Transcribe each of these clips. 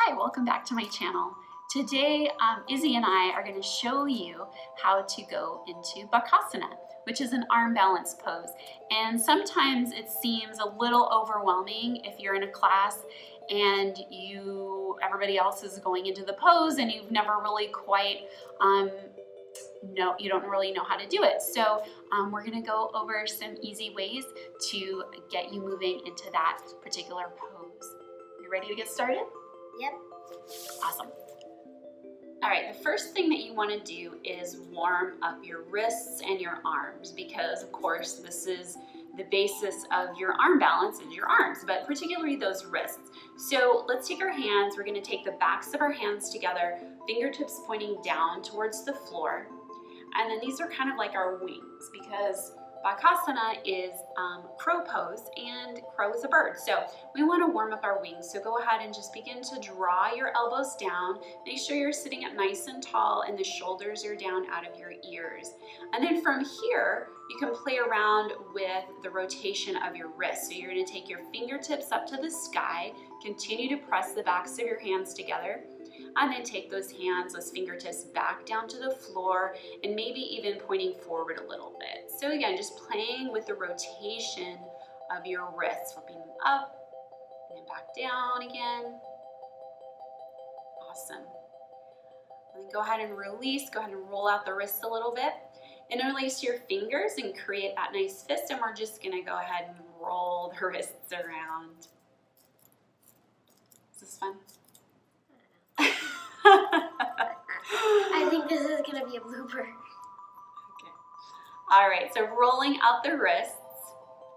Hi, welcome back to my channel. Today, Izzy and I are going to show you how to go into Bakasana, which is an arm balance pose. And sometimes it seems a little overwhelming if you're in a class and everybody else is going into the pose and you've never really quite you don't really know how to do it. So we're going to go over some easy ways to get you moving into that particular pose. You ready to get started? Yep. Awesome. All right, the first thing that you want to do is warm up your wrists and your arms, because of course this is the basis of your arm balance is your arms, but particularly those wrists. So let's take our hands, we're going to take the backs of our hands together, fingertips pointing down towards the floor. And then these are kind of like our wings, because Bakasana is crow pose, and crow is a bird. So we want to warm up our wings. So go ahead and just begin to draw your elbows down. Make sure you're sitting up nice and tall and the shoulders are down out of your ears. And then from here, you can play around with the rotation of your wrists. So you're going to take your fingertips up to the sky, continue to press the backs of your hands together, and then take those hands, those fingertips back down to the floor, and maybe even pointing forward a little bit. So again, just playing with the rotation of your wrists, flipping them up and then back down again. Awesome. And then go ahead and release, go ahead and roll out the wrists a little bit. Interlace your fingers and create that nice fist, and we're just gonna go ahead and roll the wrists around. Is this fun? I think this is going to be a blooper. Okay. All right, so rolling out the wrists,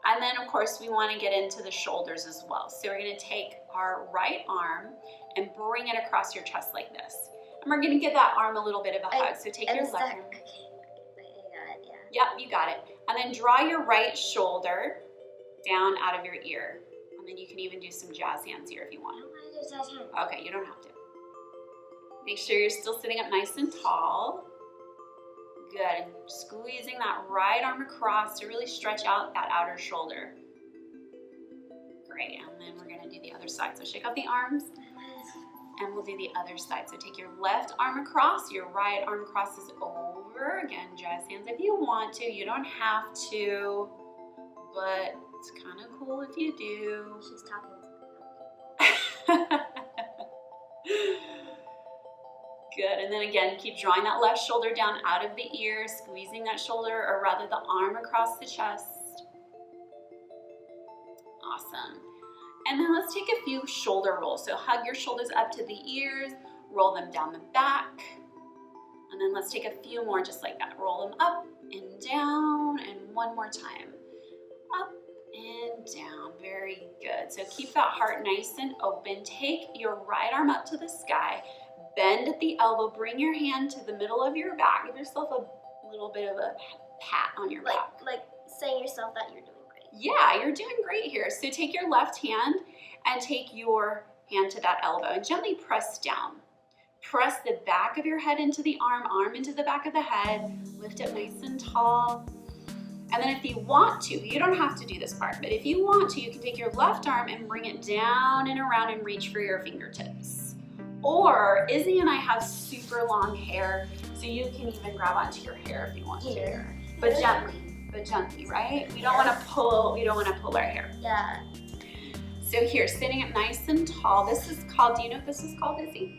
and then of course we want to get into the shoulders as well. So we're going to take our right arm and bring it across your chest like this. And we're going to give that arm a little bit of a hug. So take your left arm. Okay, I got it, yeah. Yep, you got it. And then draw your right shoulder down out of your ear. And then you can even do some jazz hands here if you want. I don't want to do jazz hands. Okay, you don't have to. Make sure you're still sitting up nice and tall. Good. And squeezing that right arm across to really stretch out that outer shoulder. Great. And then we're going to do the other side. So shake out the arms, and we'll do the other side. So take your left arm across, your right arm crosses over. Again, jazz hands if you want to. You don't have to, but it's kind of cool if you do. She's talking. Good, and then again, keep drawing that left shoulder down out of the ear, squeezing that shoulder, or rather the arm across the chest. Awesome. And then let's take a few shoulder rolls. So hug your shoulders up to the ears, roll them down the back, and then let's take a few more just like that. Roll them up and down, and one more time. Up and down, very good. So keep that heart nice and open. Take your right arm up to the sky, bend at the elbow, bring your hand to the middle of your back. Give yourself a little bit of a pat on your back. Like saying yourself that you're doing great. Yeah, you're doing great here. So take your left hand and take your hand to that elbow and gently press down. Press the back of your head into the arm into the back of the head. Lift up nice and tall. And then if you want to, you don't have to do this part, but if you want to, you can take your left arm and bring it down and around and reach for your fingertips. Or Izzy and I have super long hair, so you can even grab onto your hair if you want to. But gently, right? We don't want to pull our hair. Yeah. So here, sitting up nice and tall. This is called, do you know what this is called, Izzy?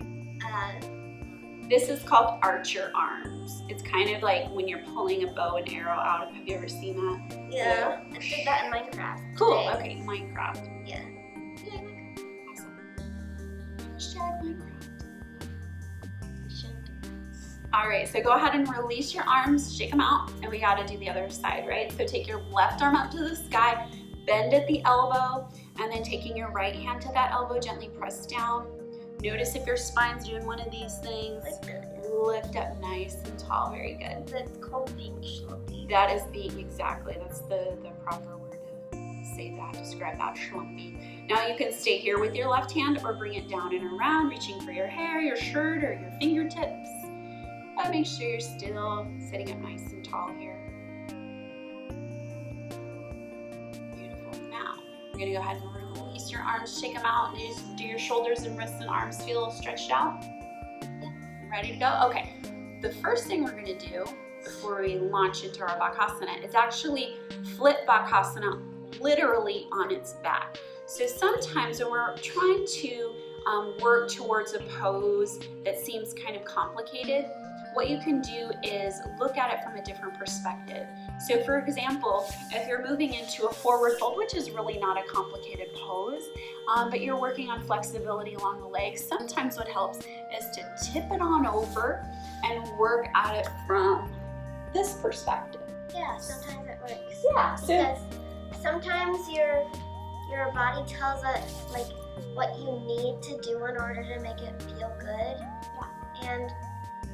This is called archer arms. It's kind of like when you're pulling a bow and arrow out of, have you ever seen that? Yeah. I did that in Minecraft. Cool, today. okay, Minecraft. Yeah. Awesome. Hashtag Minecraft. All right, so go ahead and release your arms, shake them out, and we gotta do the other side, right? So take your left arm up to the sky, bend at the elbow, and then taking your right hand to that elbow, gently press down. Notice if your spine's doing one of these things. Lift up nice and tall, very good. That's called being schlumpy. That is that's the proper word to say that, describe that, schlumpy. Now you can stay here with your left hand or bring it down and around, reaching for your hair, your shirt, or your fingertips. But make sure you're still sitting up nice and tall here. Beautiful. Now, We're gonna go ahead and release your arms, shake them out, and just do your shoulders and wrists and arms feel stretched out. Ready to go? Okay. The first thing we're gonna do before we launch into our Bakasana is actually flip Bakasana literally on its back. So sometimes when we're trying to work towards a pose that seems kind of complicated, what you can do is look at it from a different perspective. So for example, if you're moving into a forward fold, which is really not a complicated pose, but you're working on flexibility along the legs, sometimes what helps is to tip it on over and work at it from this perspective. Yeah, sometimes it works. Yeah. Because sometimes your body tells it like what you need to do in order to make it feel good. Yeah.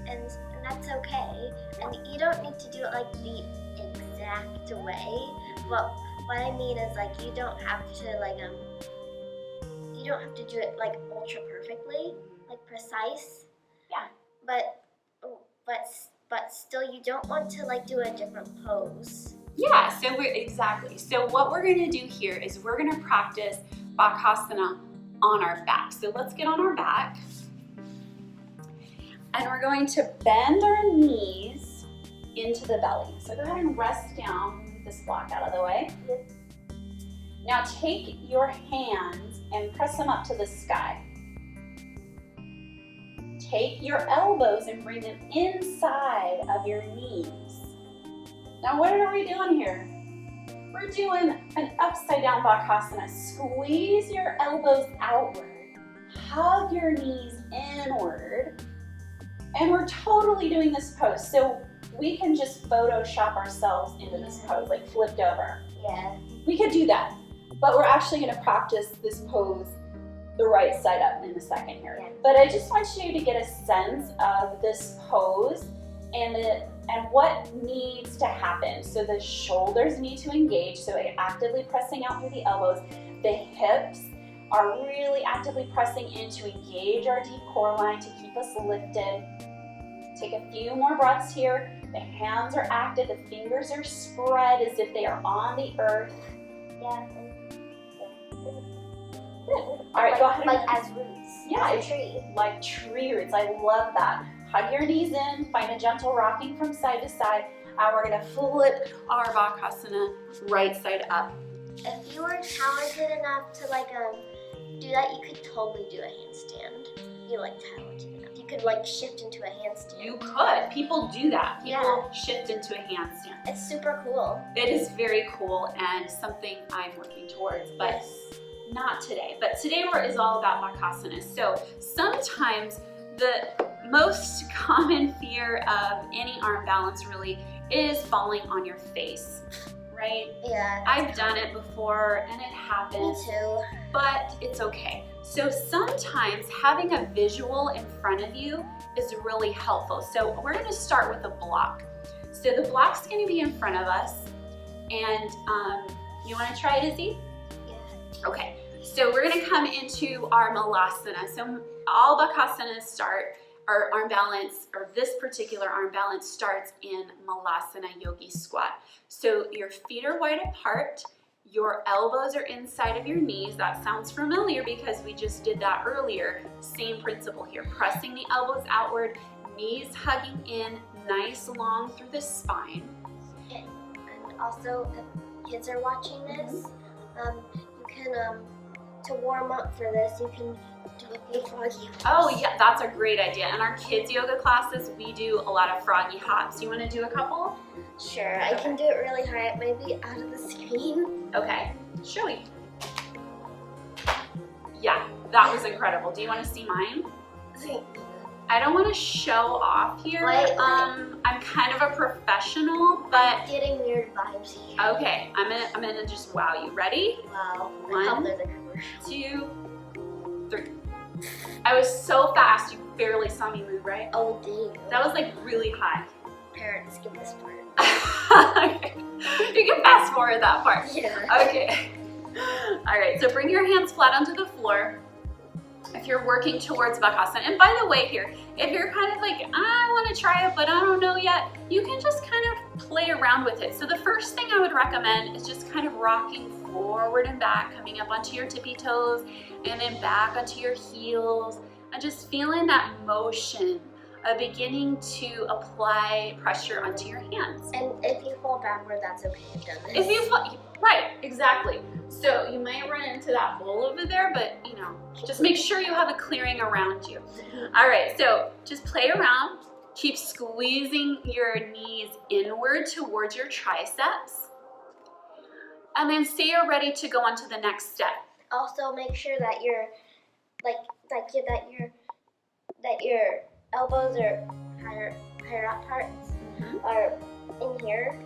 And that's okay. And you don't need to do it like the exact way. But what I mean is like you don't have to do it like ultra perfectly, like precise. Yeah. But still you don't want to like do a different pose. Yeah, so exactly. So what we're gonna do here is we're gonna practice Bakasana on our back. So let's get on our back. And we're going to bend our knees into the belly. So go ahead and rest down, move this block out of the way. Yep. Now take your hands and press them up to the sky. Take your elbows and bring them inside of your knees. Now what are we doing here? We're doing an upside down Bakasana. Squeeze your elbows outward, hug your knees inward, and we're totally doing this pose. So we can just Photoshop ourselves into this pose, like flipped over. Yeah. We could do that, but we're actually gonna practice this pose the right side up in a second here. Yeah. But I just want you to get a sense of this pose and what needs to happen. So the shoulders need to engage, so actively pressing out through the elbows. The hips are really actively pressing in to engage our deep core line to keep us lifted. Take a few more breaths here. The hands are active, the fingers are spread as if they are on the earth. Yeah. Good. All right, go ahead. Like as roots. Yeah, as a tree. Like tree roots. I love that. Hug your knees in, find a gentle rocking from side to side, and we're gonna flip our Bakasana right side up. If you were talented enough to like do that, you could totally do a handstand. You're like talented enough. You could like shift into a handstand. You could. People do that. People Yeah. shift into a handstand. It's super cool. It is very cool and something I'm working towards, but Yes. not today. But today is all about Bakasana. So sometimes the most common fear of any arm balance really is falling on your face, right? Yeah. I've done it before and it happens. Me too. But it's okay. So sometimes having a visual in front of you is really helpful. So we're gonna start with a block. So the block's gonna be in front of us, and you wanna try it, Izzy? Yeah. Okay, so we're gonna come into our Malasana. So all Bakasanas start, our arm balance, or this particular arm balance starts in Malasana Yogi Squat. So your feet are wide apart, your elbows are inside of your knees. That sounds familiar because we just did that earlier. Same principle here, pressing the elbows outward, knees hugging in, nice long through the spine. And also, if kids are watching this, you can, to warm up for this, you can do a few froggy hops. Oh yeah, that's a great idea. In our kids yoga classes, we do a lot of froggy hops. You want to do a couple? Sure, I can do it really high. It might be out of the screen. Okay, show me. Yeah, that was incredible. Do you want to see mine? I don't want to show off here. I'm kind of a professional, but Getting weird vibes here. okay, I'm gonna just wow you. Ready? Wow. One, I hope there's a commercial. 2, 3. I was so fast, you barely saw me move, right? Oh, dang. That was like really high. Parents, skip this part. You can fast forward that part. Yeah. Okay. All right, so bring your hands flat onto the floor. If you're working towards Bakasana, and by the way here, if you're kind of like, I want to try it, but I don't know yet, you can just kind of play around with it. So the first thing I would recommend is just kind of rocking forward and back, coming up onto your tippy toes and then back onto your heels, and just feeling that motion of beginning to apply pressure onto your hands. And if you fall backward, that's okay. You've done this. If you fall, right, exactly. So you might run into that hole over there, but you know, just make sure you have a clearing around you. All right, so just play around. Keep squeezing your knees inward towards your triceps. And then say you're ready to go on to the next step. Also, make sure that your elbows are higher up parts are in here,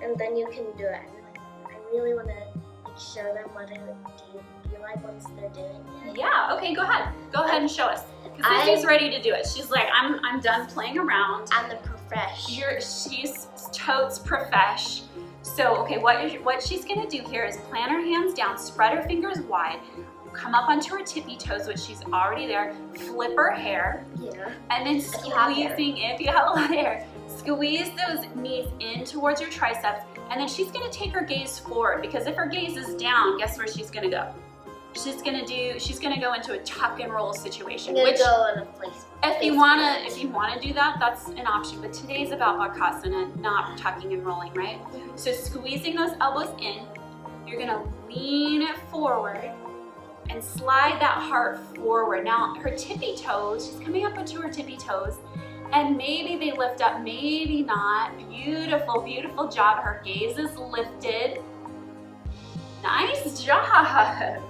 and then you can do it. I really want to show them what it would be like once they're doing it. Yeah. Okay. Go ahead. Go ahead and show us. Because Izzy's ready to do it. She's like, I'm done playing around. I'm the profesh. She's totes profesh. So okay, what she's gonna do here is plant her hands down, spread her fingers wide, come up onto her tippy toes, which she's already there, flip her hair, and then squeezing, if you have a lot of hair, squeeze those knees in towards your triceps, and then she's gonna take her gaze forward, because if her gaze is down, guess where she's gonna go? She's gonna go into a tuck and roll situation. Which go in a place. If you wanna do that, that's an option. But today's about Bakasana, not tucking and rolling, right? So squeezing those elbows in, you're gonna lean it forward and slide that heart forward. Now her tippy toes, she's coming up onto her tippy toes, and maybe they lift up, maybe not. Beautiful, beautiful job. Her gaze is lifted. Nice job.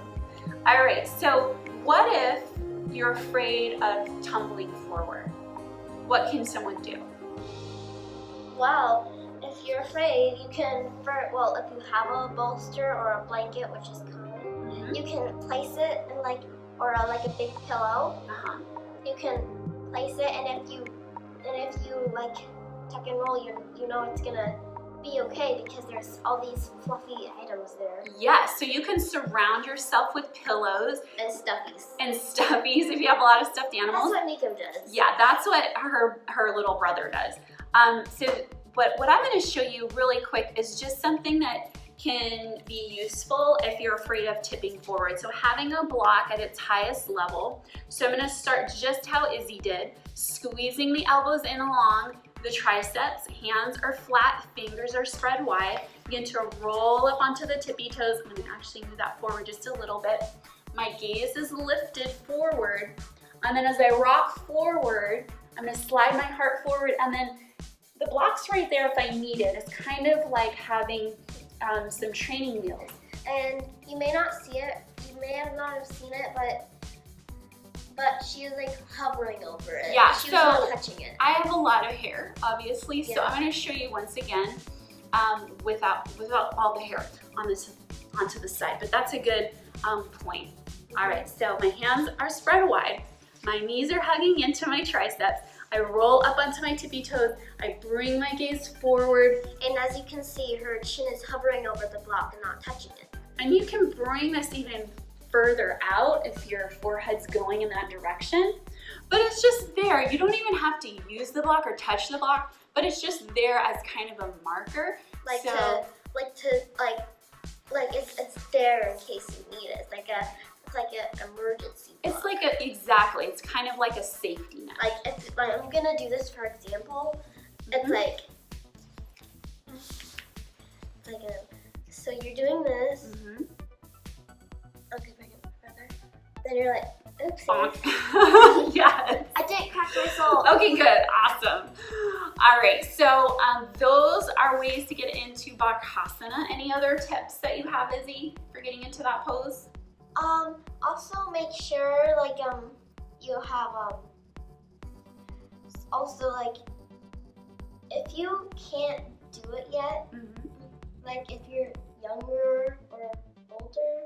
All right, so what if you're afraid of tumbling forward? What can someone do? Well, if you're afraid, you can, if you have a bolster or a blanket, which is common, you can place it in or a big pillow. You can place it, and if you tuck and roll, you know it's gonna be okay because there's all these fluffy items there. Yes, so you can surround yourself with pillows and stuffies. If you have a lot of stuffed animals. That's what Nico does. Yeah, that's what her little brother does. But what I'm going to show you really quick is just something that can be useful if you're afraid of tipping forward. So having a block at its highest level. So I'm going to start just how Izzy did, squeezing the elbows in along the triceps, hands are flat, fingers are spread wide. Begin to roll up onto the tippy toes. I'm gonna actually move that forward just a little bit. My gaze is lifted forward. And then as I rock forward, I'm gonna slide my heart forward, and then the block's right there if I need it. It's kind of like having some training wheels. And you may not see it, you may not have seen it, but she was hovering over it. Yeah, she was not touching it. I have a lot of hair, obviously, so I'm going to show you once again without all the hair onto the side, but that's a good point. All right, so my hands are spread wide, my knees are hugging into my triceps, I roll up onto my tippy toes, I bring my gaze forward. And as you can see, her chin is hovering over the block and not touching it. And you can bring this even further out if your forehead's going in that direction, but it's just there. You don't even have to use the block or touch the block, but it's just there as kind of a marker. It's there in case you need it. It's like an emergency block. Exactly. It's kind of like a safety net. I'm gonna do this for example. It's so you're doing this. Okay, bring it further. Then you're like, oopsie. Yes. I didn't crack my soul. Okay, good. Awesome. All right, so those are ways to get into Bakasana. Any other tips that you have, Izzy, for getting into that pose? Also make sure you have if you can't do it yet, if you're younger or older,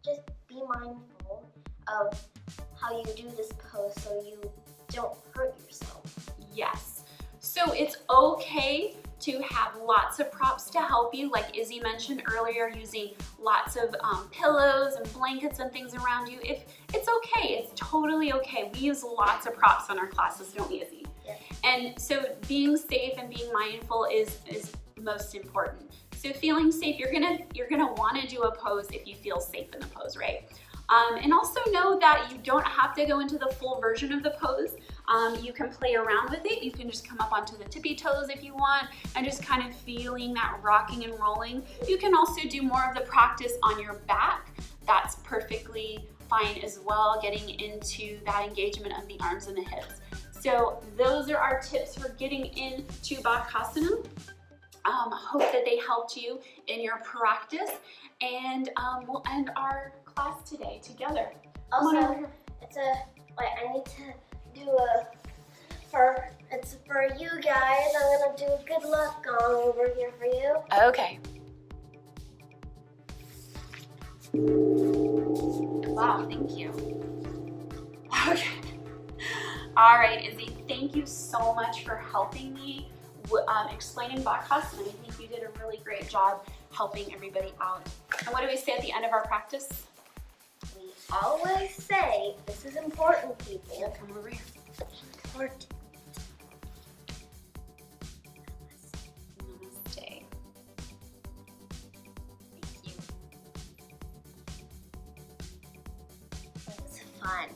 just be mindful of how you do this pose so you don't hurt yourself. Yes. So it's okay to have lots of props to help you, like Izzy mentioned earlier, using lots of pillows and blankets and things around you. If it's okay, it's totally okay. We use lots of props in our classes, don't we, Izzy? Yeah. And so being safe and being mindful is most important. So feeling safe, you're gonna wanna do a pose if you feel safe in the pose, right? And also know that you don't have to go into the full version of the pose. You can play around with it. You can just come up onto the tippy toes if you want and just kind of feeling that rocking and rolling. You can also do more of the practice on your back. That's perfectly fine as well, getting into that engagement of the arms and the hips. So those are our tips for getting into Bakasana. Hope that they helped you in your practice, and we'll end our class today together. Also, I need to do it's for you guys. I'm gonna do a good luck gong over here for you. Okay. Wow, thank you. Okay. All right, Izzy, thank you so much for helping me explaining Bakasana. I think you did a really great job helping everybody out. And what do we say at the end of our practice? We always say, this is important, people. Come over here. Important. Namaste. Thank you. It was fun.